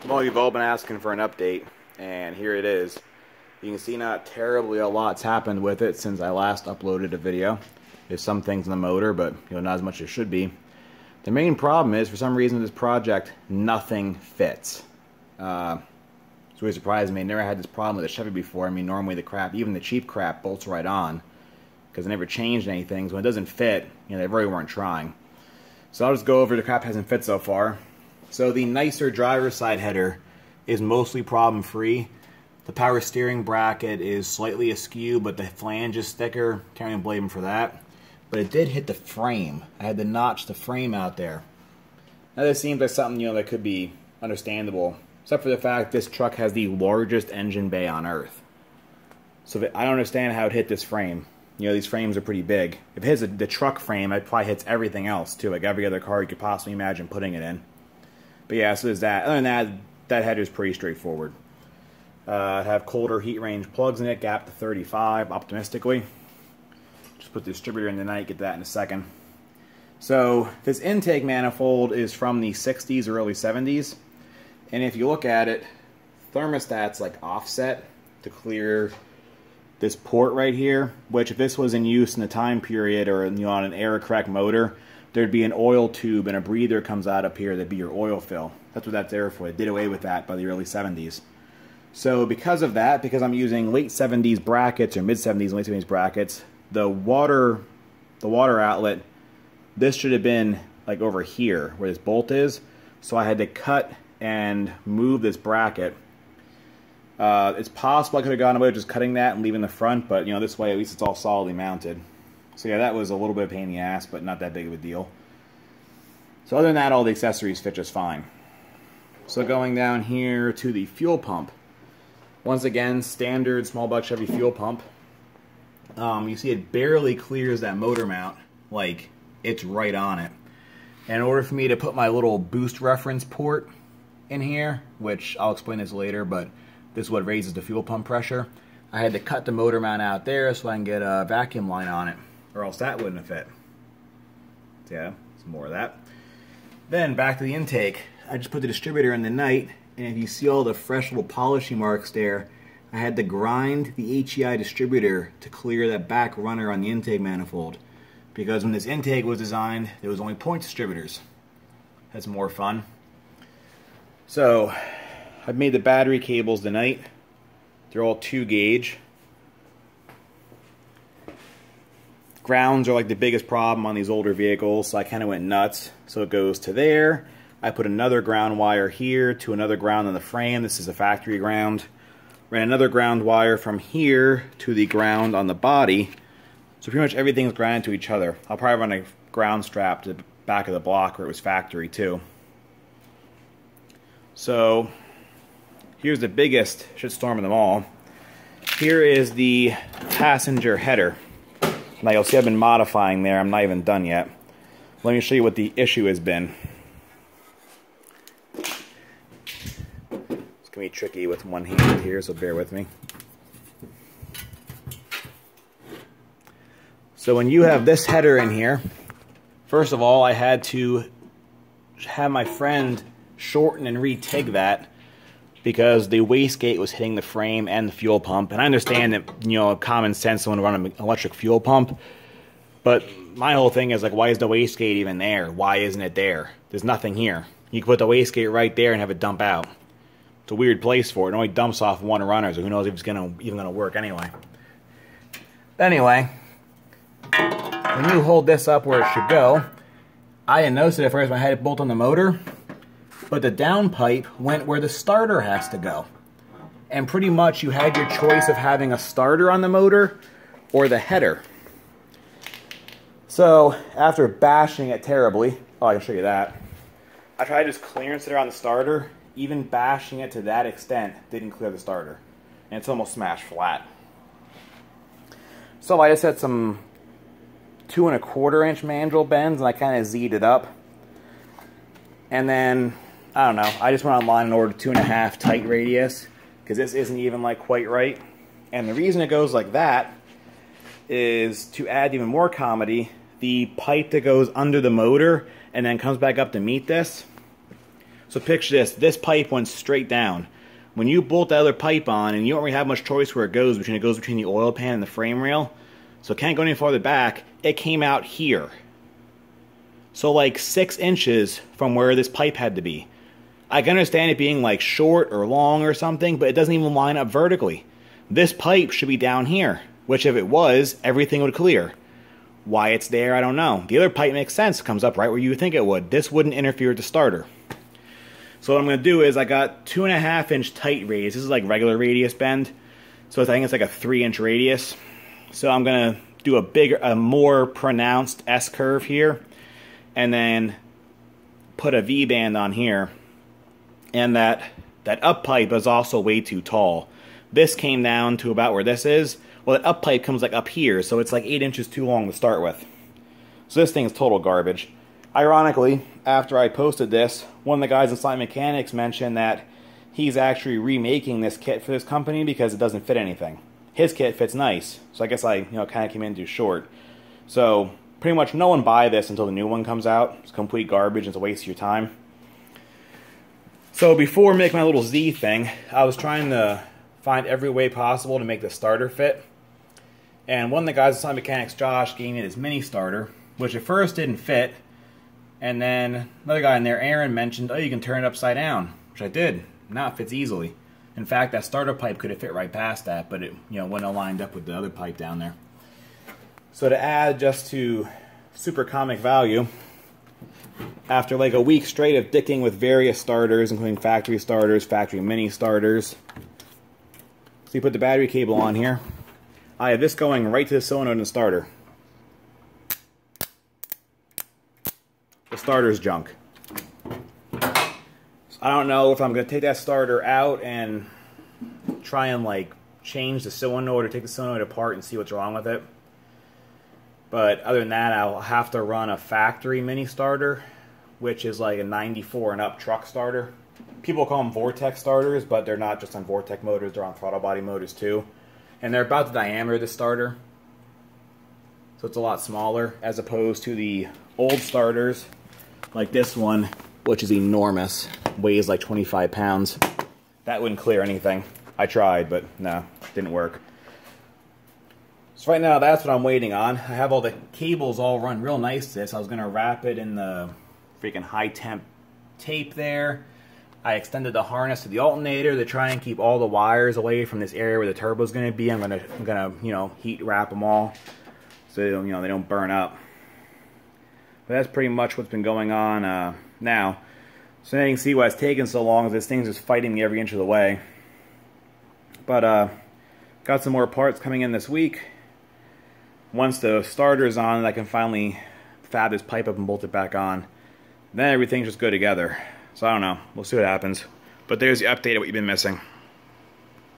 Well, you've all been asking for an update, and here it is. You can see not terribly a lot's happened with it since I last uploaded a video. There's some things in the motor, but not as much as should be. The main problem is, for some reason, this project, nothing fits. It's really surprised me. I never had this problem with a Chevy before. I mean, normally the crap, even the cheap crap, bolts right on because I never changed anything. So when it doesn't fit, they really weren't trying. So I'll just go over the crap hasn't fit so far. So the nicer driver's side header is mostly problem-free. The power steering bracket is slightly askew, but the flange is thicker. Can't even blame him for that. But it did hit the frame. I had to notch the frame out there. Now this seems like something that could be understandable, except for the fact this truck has the largest engine bay on Earth. So I don't understand how it hit this frame. These frames are pretty big. If it hits the truck frame, it probably hits everything else too, like every other car you could possibly imagine putting it in. But yeah, so there's that. Other than that, that header is pretty straightforward. Have colder heat range plugs in it, gap to 35, optimistically. Just put the distributor in the night, get that in a second. So this intake manifold is from the 60s or early 70s. And if you look at it, thermostat's like offset to clear this port right here, which if this was in use in the time period or on an air-correct motor, there'd be an oil tube and a breather comes out up here that'd be your oil fill. That's what that's there for. They did away with that by the early 70s. So because of that, because I'm using late 70s brackets or mid 70s and late 70s brackets, the water outlet, this should have been like over here where this bolt is. So I had to cut and move this bracket. It's possible I could have gone away with just cutting that and leaving the front, but this way at least it's all solidly mounted. So yeah, that was a little bit of a pain in the ass, but not that big of a deal. So other than that, all the accessories fit just fine. So going down here to the fuel pump. Once again, standard small block Chevy fuel pump. You see it barely clears that motor mount, like it's right on it. And in order for me to put my little boost reference port in here, which I'll explain this later, but this is what raises the fuel pump pressure, I had to cut the motor mount out there so I can get a vacuum line on it, or else that wouldn't have fit. So yeah, some more of that. Then back to the intake. I just put the distributor in the night, and if you see all the fresh little polishing marks there, I had to grind the HEI distributor to clear that back runner on the intake manifold. Because when this intake was designed, there was only point distributors. That's more fun. So, I've made the battery cables tonight. They're all 2 gauge. Grounds are like the biggest problem on these older vehicles, so I kind of went nuts. So it goes to there. I put another ground wire here to another ground on the frame. This is a factory ground. Ran another ground wire from here to the ground on the body. So pretty much everything's grounded to each other. I'll probably run a ground strap to the back of the block where it was factory too. So here's the biggest shitstorm of them all. Here is the passenger header. Now you'll see I've been modifying there. I'm not even done yet. Let me show you what the issue has been. It's going to be tricky with one hand here, so bear with me. So when you have this header in here, first of all, I had to have my friend shorten and re-TIG that because the wastegate was hitting the frame and the fuel pump. And I understand that, common sense, someone would run an electric fuel pump. But my whole thing is, like, why is the wastegate even there? Why isn't it there? There's nothing here. You can put the wastegate right there and have it dump out. It's a weird place for it. It only dumps off one runner, so who knows if it's even going to work anyway. Anyway, when you hold this up where it should go, I had noticed it at first when I had it bolt on the motor, but the downpipe went where the starter has to go. And pretty much you had your choice of having a starter on the motor or the header. So after bashing it terribly, I can show you that, I tried to just clearance it around the starter. Even bashing it to that extent didn't clear the starter. And it's almost smashed flat. So I just had some 2 1/4 inch mandrel bends and I kind of Z'd it up. And then, I don't know, I just went online and ordered 2.5 tight radius because this isn't even like quite right. And the reason it goes like that is to add even more comedy. The pipe that goes under the motor and then comes back up to meet this. So picture this. This pipe went straight down. When you bolt the other pipe on, and you don't really have much choice where it goes between the oil pan and the frame rail, so it can't go any farther back, it came out here. So like 6 inches from where this pipe had to be. I can understand it being like short or long or something, but it doesn't even line up vertically. This pipe should be down here, which if it was, everything would clear. Why it's there, I don't know. The other pipe makes sense, it comes up right where you would think it would. This wouldn't interfere with the starter. So what I'm going to do is I got 2.5 inch tight radius. This is like regular radius bend. So I think it's like a 3-inch radius. So I'm going to do a more pronounced S curve here. And then put a V-band on here. And that up pipe is also way too tall. This came down to about where this is. Well, that up pipe comes like up here. So it's like 8 inches too long to start with. So this thing is total garbage. Ironically, after I posted this, one of the guys in Slight Mechanics mentioned that he's actually remaking this kit for this company because it doesn't fit anything. His kit fits nice, so I guess I kind of came in too short. So pretty much no one buy this until the new one comes out. It's complete garbage. It's a waste of your time. So before making my little Z thing, I was trying to find every way possible to make the starter fit. And one of the guys in Slight Mechanics, Josh, gave me this mini starter, which at first didn't fit. And then another guy in there, Aaron, mentioned, oh, you can turn it upside down, which I did. Now it fits easily. In fact, that starter pipe could have fit right past that, but it wouldn't have lined up with the other pipe down there. So to add just to super comic value, after like a week straight of dicking with various starters, including factory starters, factory mini starters, so you put the battery cable on here. I have this going right to the solenoid in the starter. The starter's junk. So I don't know if I'm going to take that starter out and try and like change the solenoid or take the solenoid apart and see what's wrong with it. But other than that, I'll have to run a factory mini starter, which is like a 94 and up truck starter. People call them Vortex starters, but they're not just on Vortex motors, they're on throttle body motors too. And they're about the diameter of the starter. So it's a lot smaller as opposed to the old starters like this one, which is enormous, weighs like 25 pounds. That wouldn't clear anything. I tried, but no, didn't work. So right now, that's what I'm waiting on. I have all the cables all run real nice to this. I was going to wrap it in the freaking high temp tape there. I extended the harness to the alternator to try and keep all the wires away from this area where the turbo's going to be. I'm gonna heat wrap them all so they don't burn up. But that's pretty much what's been going on now. So now you can see why it's taking so long. This thing's just fighting me every inch of the way. But got some more parts coming in this week. Once the starter's on, I can finally fab this pipe up and bolt it back on. Then everything's just good together. So I don't know. We'll see what happens. But there's the update of what you've been missing.